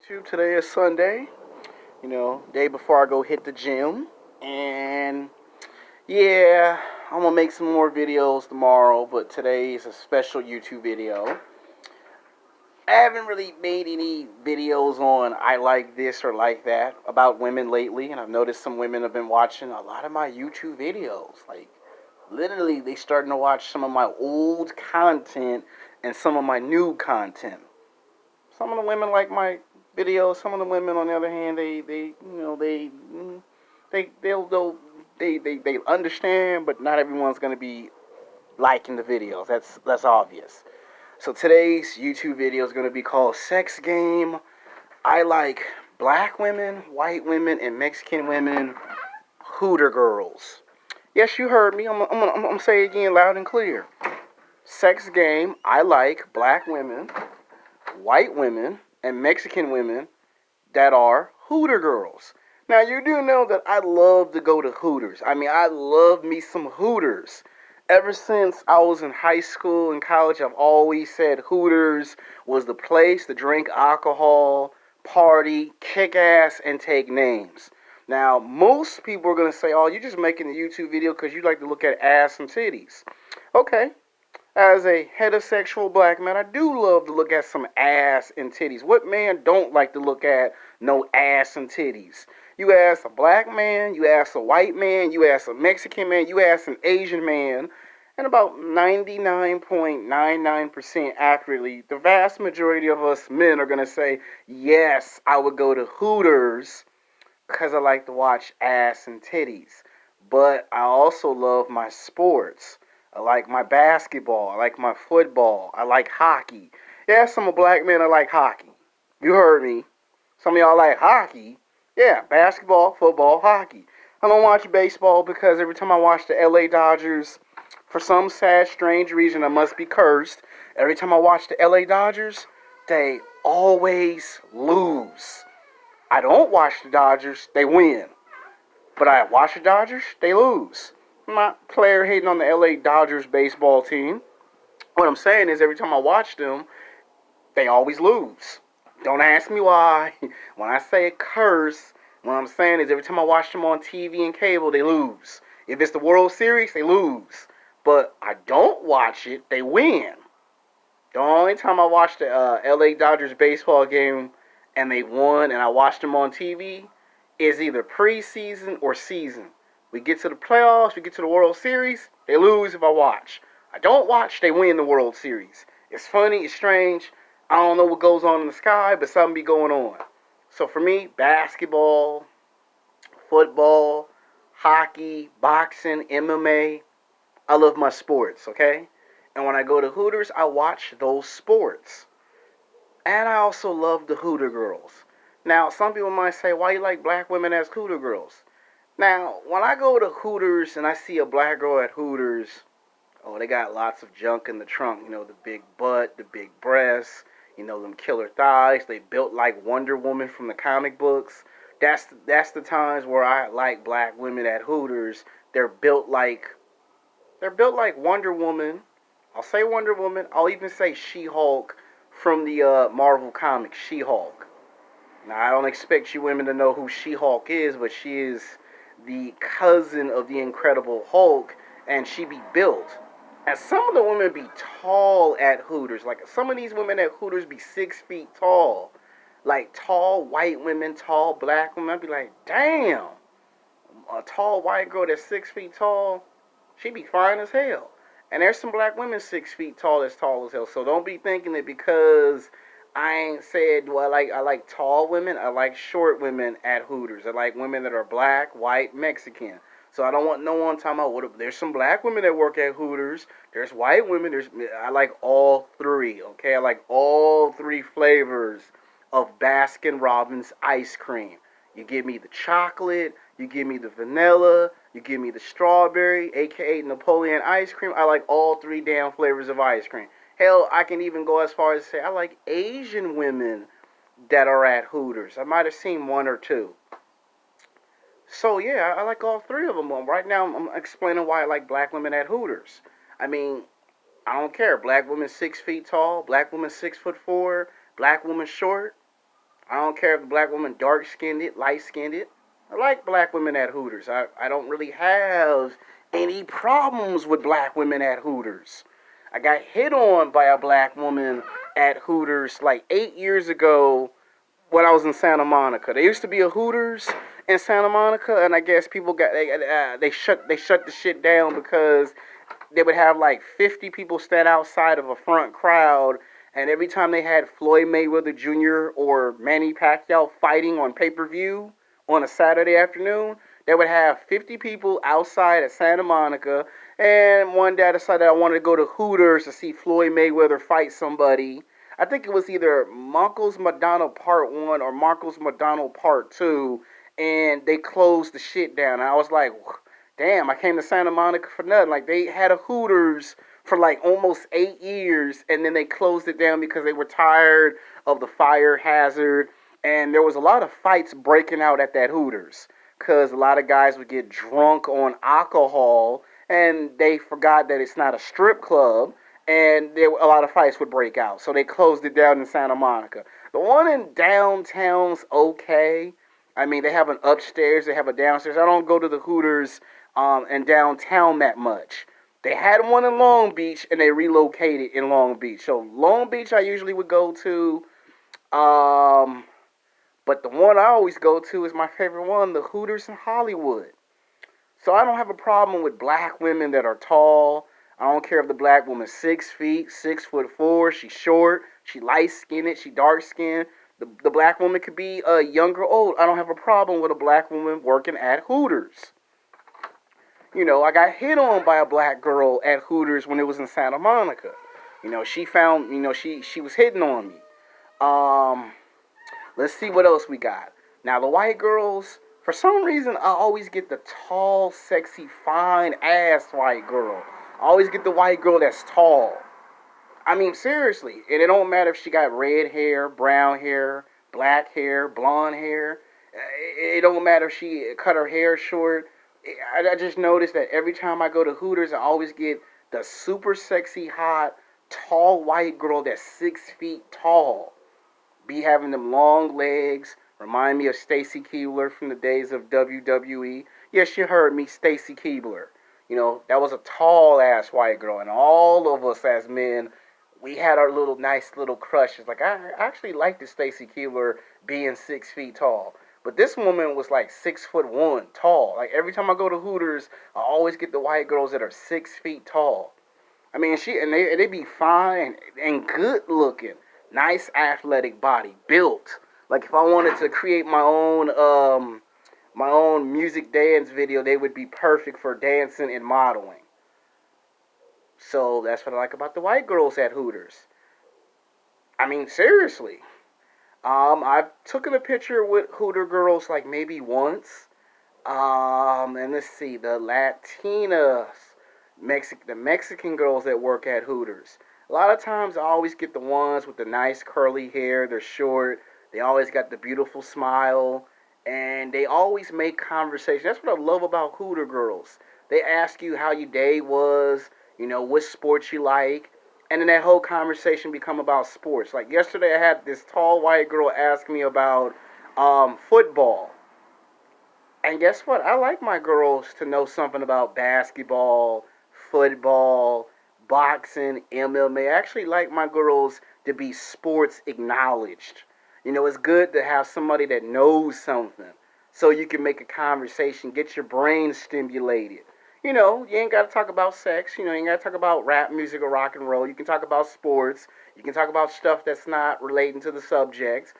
Today is Sunday, day before I go hit the gym. And yeah, I'm gonna make some more videos tomorrow, but today is a special YouTube video. I haven't really made any videos on I like this or like that about women lately, and I've noticed some women have been watching a lot of my YouTube videos. Like, literally, they starting to watch some of my old content and some of my new content. Some of the women like my videos. Some of the women, on the other hand, they understand, but not everyone's gonna be liking the videos. That's obvious. So today's YouTube video is gonna be called "Sex Game." I like black women, white women, and Mexican women. Hooter Girls. Yes, you heard me. I'm gonna say it again loud and clear. Sex game. I like black women, white women, and Mexican women that are Hooter Girls. Now, you do know that I love to go to Hooters. I mean, I love me some Hooters. Ever since I was in high school and college, I've always said Hooters was the place to drink alcohol, party, kick ass, and take names. Now, most people are going to say, oh, you're just making a YouTube video because you like to look at ass and titties. Okay, as a heterosexual black man, I do love to look at some ass and titties. What man don't like to look at no ass and titties? You ask a black man, you ask a white man, you ask a Mexican man, you ask an Asian man, and about 99.99% accurately, the vast majority of us men are going to say, yes, I would go to Hooters because I like to watch ass and titties. But I also love my sports. I like my basketball. I like my football. I like hockey. Yes, I'm a black man. I like hockey. You heard me. Some of y'all like hockey. Yeah, basketball, football, hockey. I don't watch baseball because every time I watch the LA Dodgers, for some sad, strange reason, I must be cursed. Every time I watch the LA Dodgers, they always lose. I don't watch the Dodgers, they win. But I watch the Dodgers, they lose. I'm not player hating on the LA Dodgers baseball team. What I'm saying is every time I watch them, they always lose. Don't ask me why. When I say a curse, what I'm saying is every time I watch them on TV and cable, they lose. If it's the World Series, they lose. But I don't watch it, they win. The only time I watched the LA Dodgers baseball game and they won and I watched them on TV is either preseason or season. We get to the playoffs, we get to the World Series, they lose if I watch. I don't watch, they win the World Series. It's funny, it's strange. I don't know what goes on in the sky, but something be going on. So for me, basketball, football, hockey, boxing, MMA, I love my sports, okay? And when I go to Hooters, I watch those sports. And I also love the Hooter Girls. Now, some people might say, why you like black women as Hooter Girls? Now, when I go to Hooters and I see a black girl at Hooters, oh, they got lots of junk in the trunk. You know, the big butt, the big breasts, them killer thighs. They built like Wonder Woman from the comic books. That's the times where I like black women at Hooters. They're built like Wonder Woman. I'll say Wonder Woman. I'll even say She-Hulk from the Marvel Comics, She-Hulk. Now, I don't expect you women to know who She-Hulk is, but she is the cousin of the Incredible Hulk, and she be built. And some of the women be tall at Hooters. Like, some of these women at Hooters be 6 feet tall. Like, tall white women, tall black women. I'd be like, damn. A tall white girl that's 6 feet tall, she be fine as hell. And there's some black women 6 feet tall as hell. So don't be thinking that because I ain't said, well, I like tall women. I like short women at Hooters. I like women that are black, white, Mexican. So I don't want no one talking about what. There's some black women that work at Hooters. There's white women. I like all three. Okay, I like all three flavors of Baskin Robbins ice cream. You give me the chocolate. You give me the vanilla. You give me the strawberry, aka Napoleon ice cream. I like all three damn flavors of ice cream. Hell, I can even go as far as to say I like Asian women that are at Hooters. I might have seen one or two. So yeah, I like all three of them. Right now, I'm explaining why I like black women at Hooters. I mean, I don't care. Black women 6 feet tall, black woman 6'4", black woman short. I don't care if the black woman dark skinned it, light skinned it. I like black women at Hooters. I don't really have any problems with black women at Hooters. I got hit on by a black woman at Hooters like 8 years ago when I was in Santa Monica. There used to be a Hooters in Santa Monica, and I guess people got they shut the shit down because they would have like 50 people stand outside of a front crowd, and every time they had Floyd Mayweather Jr. or Manny Pacquiao fighting on pay-per-view on a Saturday afternoon, they would have 50 people outside at Santa Monica, and one day I decided I wanted to go to Hooters to see Floyd Mayweather fight somebody. I think it was either Marcos Madonna Part 1 or Marcos Madonna Part 2, and they closed the shit down. And I was like, damn, I came to Santa Monica for nothing. Like, they had a Hooters for like almost 8 years, and then they closed it down because they were tired of the fire hazard. And there was a lot of fights breaking out at that Hooters because a lot of guys would get drunk on alcohol, and they forgot that it's not a strip club, and a lot of fights would break out. So they closed it down in Santa Monica. The one in downtown's okay. I mean, they have an upstairs, they have a downstairs. I don't go to the Hooters in downtown that much. They had one in Long Beach, and they relocated in Long Beach. So Long Beach, I usually would go to. Um, but the one I always go to is my favorite one, the Hooters in Hollywood. So I don't have a problem with black women that are tall. I don't care if the black woman's 6 feet, 6'4", she's short, she light skinned, she dark skinned. The black woman could be young or old. I don't have a problem with a black woman working at Hooters. I got hit on by a black girl at Hooters when it was in Santa Monica. She found, she was hitting on me. Um, let's see what else we got. Now the white girls, for some reason, I always get the tall, sexy, fine ass white girl. I always get the white girl that's tall. I mean, seriously. And it don't matter if she got red hair, brown hair, black hair, blonde hair. It don't matter if she cut her hair short. I just noticed that every time I go to Hooters, I always get the super sexy, hot, tall white girl that's 6 feet tall. Be having them long legs. Remind me of Stacy Keibler from the days of WWE. Yes, you heard me, Stacy Keibler. That was a tall ass white girl, and all of us as men, we had our little nice little crushes. Like, I actually liked the Stacy Keibler being 6 feet tall. But this woman was like 6'1" tall. Like, every time I go to Hooters, I always get the white girls that are 6 feet tall. I mean, they be fine and good looking, nice athletic body, built. Like, if I wanted to create my own music dance video, they would be perfect for dancing and modeling. So that's what I like about the white girls at Hooters. I mean, seriously. I've taken a picture with Hooter girls like maybe once. And let's see, the Latinas, the Mexican girls that work at Hooters. A lot of times I always get the ones with the nice curly hair. They're short. They always got the beautiful smile. And they always make conversation. That's what I love about Hooter girls. They ask you how your day was, what sports you like. And then that whole conversation become about sports. Like yesterday I had this tall white girl ask me about football. And guess what? I like my girls to know something about basketball, football, boxing, MMA. I actually like my girls to be sports acknowledged. It's good to have somebody that knows something so you can make a conversation, get your brain stimulated. You ain't got to talk about sex. You ain't got to talk about rap music or rock and roll. You can talk about sports. You can talk about stuff that's not relating to the subject,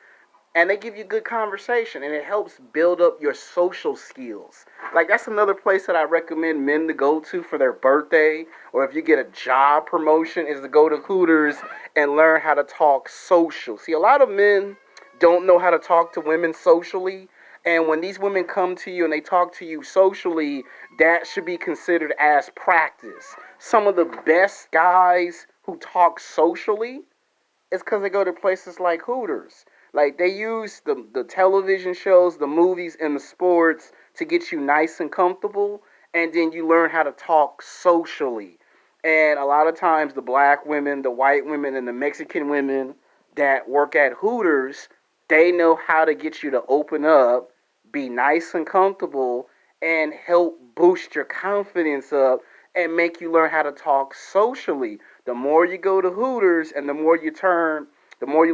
and they give you good conversation, and it helps build up your social skills. Like, that's another place that I recommend men to go to for their birthday, or if you get a job promotion, is to go to Hooters and learn how to talk social. See, a lot of men don't know how to talk to women socially, and when these women come to you and they talk to you socially, that should be considered as practice. Some of the best guys who talk socially is because they go to places like Hooters. Like, they use the television shows, the movies, and the sports to get you nice and comfortable, and then you learn how to talk socially. And a lot of times the black women, the white women, and the Mexican women that work at Hooters, They know how to get you to open up, be nice and comfortable, and help boost your confidence up and make you learn how to talk socially. The more you go to Hooters and the more you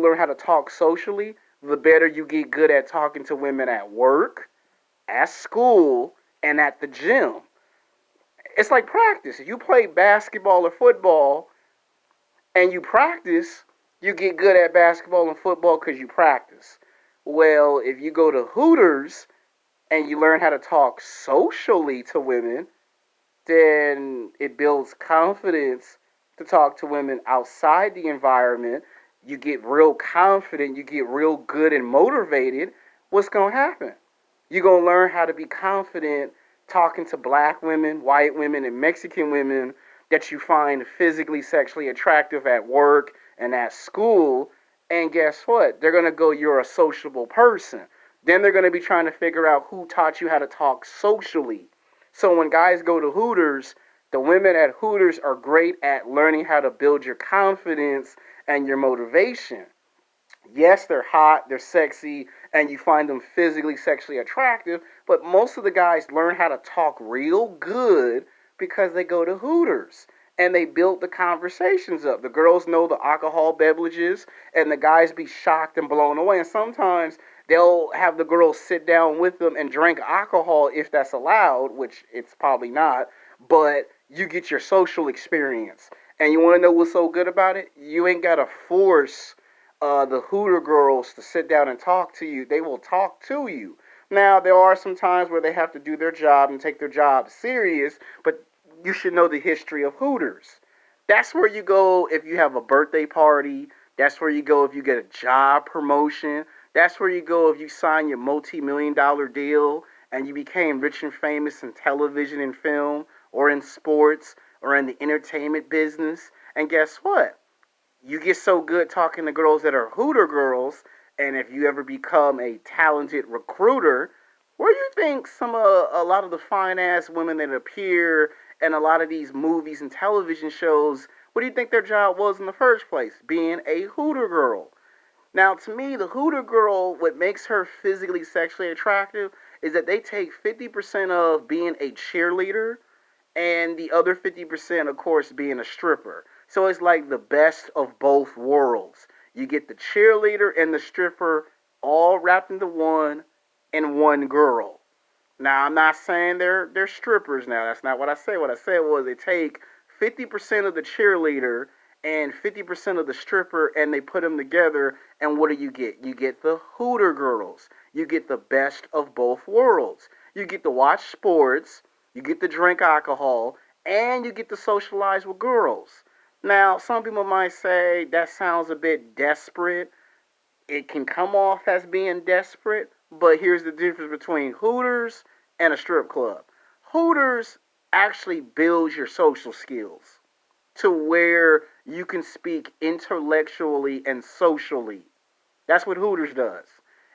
learn how to talk socially, the better you get good at talking to women at work, at school, and at the gym. It's like practice. If you play basketball or football and you practice, you get good at basketball and football because you practice. Well, if you go to Hooters and you learn how to talk socially to women, then it builds confidence to talk to women outside the environment. You get real confident, you get real good and motivated. What's going to happen? You're going to learn how to be confident talking to black women, white women, and Mexican women that you find physically, sexually attractive at work and at school. And guess what? They're going to go, you're a sociable person. Then they're going to be trying to figure out who taught you how to talk socially. So when guys go to Hooters, the women at Hooters are great at learning how to build your confidence and your motivation. Yes, they're hot, they're sexy, and you find them physically, sexually attractive, but most of the guys learn how to talk real good because they go to Hooters and they build the conversations up. The girls know the alcohol beverages, and the guys be shocked and blown away. And sometimes they'll have the girls sit down with them and drink alcohol if that's allowed, which it's probably not, but you get your social experience. And you want to know what's so good about it? You ain't got to force the Hooter girls to sit down and talk to you. They will talk to you. Now, there are some times where they have to do their job and take their job serious, but you should know the history of Hooters. That's where you go if you have a birthday party. That's where you go if you get a job promotion. That's where you go if you sign your multi-million dollar deal and you became rich and famous in television and film or in sports or in the entertainment business. And guess what? You get so good talking to girls that are Hooter girls, and if you ever become a talented recruiter, where do you think a lot of the fine ass women that appear in a lot of these movies and television shows, what do you think their job was in the first place? Being a Hooter girl. Now, to me, the Hooter girl, what makes her physically sexually attractive is that they take 50% of being a cheerleader and the other 50%, of course, being a stripper. So it's like the best of both worlds. You get the cheerleader and the stripper all wrapped into one in one girl. Now I'm not saying they're strippers now. That's not what I said. What I said was they take 50% of the cheerleader and 50% of the stripper and they put them together and what do you get? You get the Hooter girls. You get the best of both worlds. You get to watch sports, you get to drink alcohol, and you get to socialize with girls. Now, some people might say that sounds a bit desperate. It can come off as being desperate, but here's the difference between Hooters and a strip club. Hooters actually builds your social skills to where you can speak intellectually and socially. That's what Hooters does.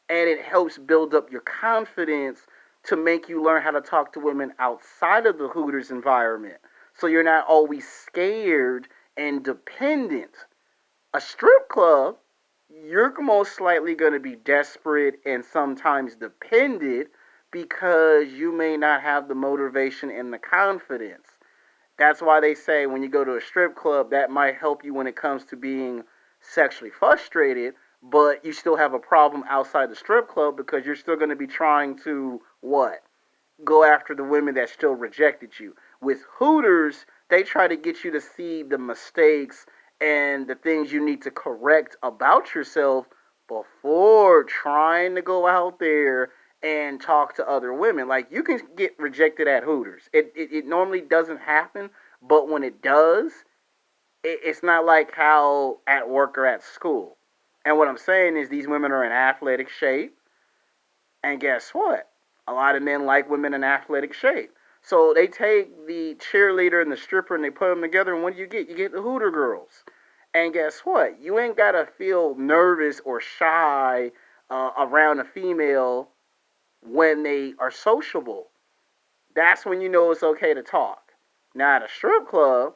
And it helps build up your confidence to make you learn how to talk to women outside of the Hooters environment. So you're not always scared and dependent. A strip club, you're most likely going to be desperate and sometimes dependent because you may not have the motivation and the confidence. That's why they say when you go to a strip club, that might help you when it comes to being sexually frustrated, but you still have a problem outside the strip club because you're still going to be trying to what? Go after the women that still rejected you. With Hooters, they try to get you to see the mistakes and the things you need to correct about yourself before trying to go out there and talk to other women. Like you can get rejected at Hooters. It normally doesn't happen, but when it does, it's not like how at work or at school. And what I'm saying is these women are in athletic shape. And guess what? A lot of men like women in athletic shape. So they take the cheerleader and the stripper and they put them together. And what do you get? You get the Hooter girls. And guess what? You ain't got to feel nervous or shy around a female when they are sociable. That's when you know it's okay to talk. Now, at a strip club,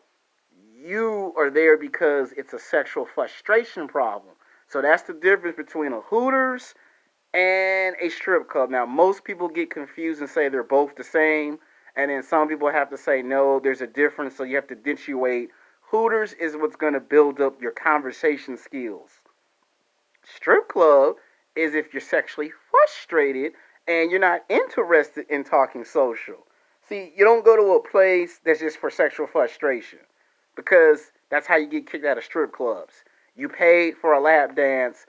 you are there because it's a sexual frustration problem. So that's the difference between a Hooters and a strip club. Now, most people get confused and say they're both the same, and then some people have to say no, there's a difference, so you have to differentiate. Hooters is what's going to build up your conversation skills. Strip club is if you're sexually frustrated and you're not interested in talking social. See, you don't go to a place that's just for sexual frustration because that's how you get kicked out of strip clubs. You paid for a lap dance,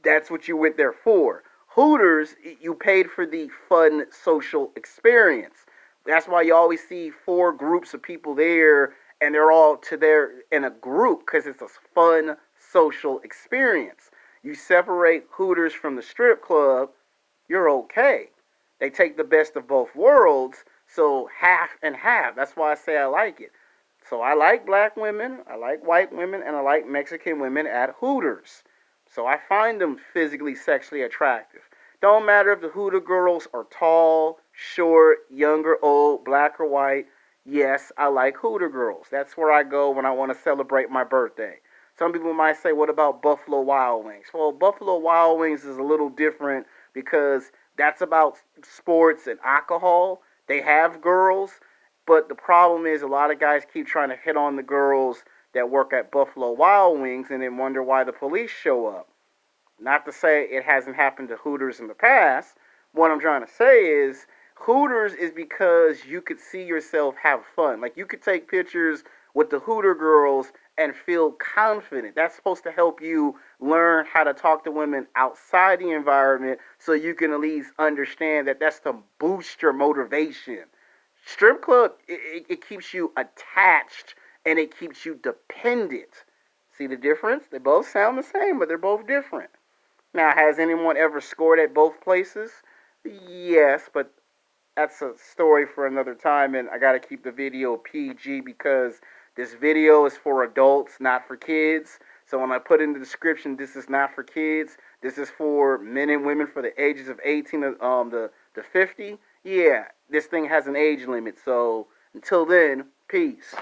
that's what you went there for. Hooters, you paid for the fun social experience. That's why you always see four groups of people there, and they're all to there in a group because it's a fun social experience. You separate Hooters from the strip club, you're okay. They take the best of both worlds, so half and half. That's why I say I like it. So I like black women, I like white women, and I like Mexican women at Hooters. So I find them physically, sexually attractive. Don't matter if the Hooter girls are tall, short, young or old, black or white. Yes, I like Hooter girls. That's where I go when I want to celebrate my birthday. Some people might say, what about Buffalo Wild Wings? Well, Buffalo Wild Wings is a little different because that's about sports and alcohol. They have girls, but the problem is a lot of guys keep trying to hit on the girls that work at Buffalo Wild Wings and then wonder why the police show up. Not to say it hasn't happened to Hooters in the past. What I'm trying to say is Hooters is because you could see yourself have fun. Like you could take pictures with the Hooter girls and feel confident. That's supposed to help you learn how to talk to women outside the environment so you can at least understand that that's to boost your motivation. Strip club, it keeps you attached and it keeps you dependent. See the difference? They both sound the same, but they're both different. Now, has anyone ever scored at both places? Yes, but that's a story for another time, and I gotta keep the video PG because this video is for adults, not for kids. So when I put in the description, this is not for kids. This is for men and women for the ages of 18 to 50. Yeah, this thing has an age limit. So until then, peace.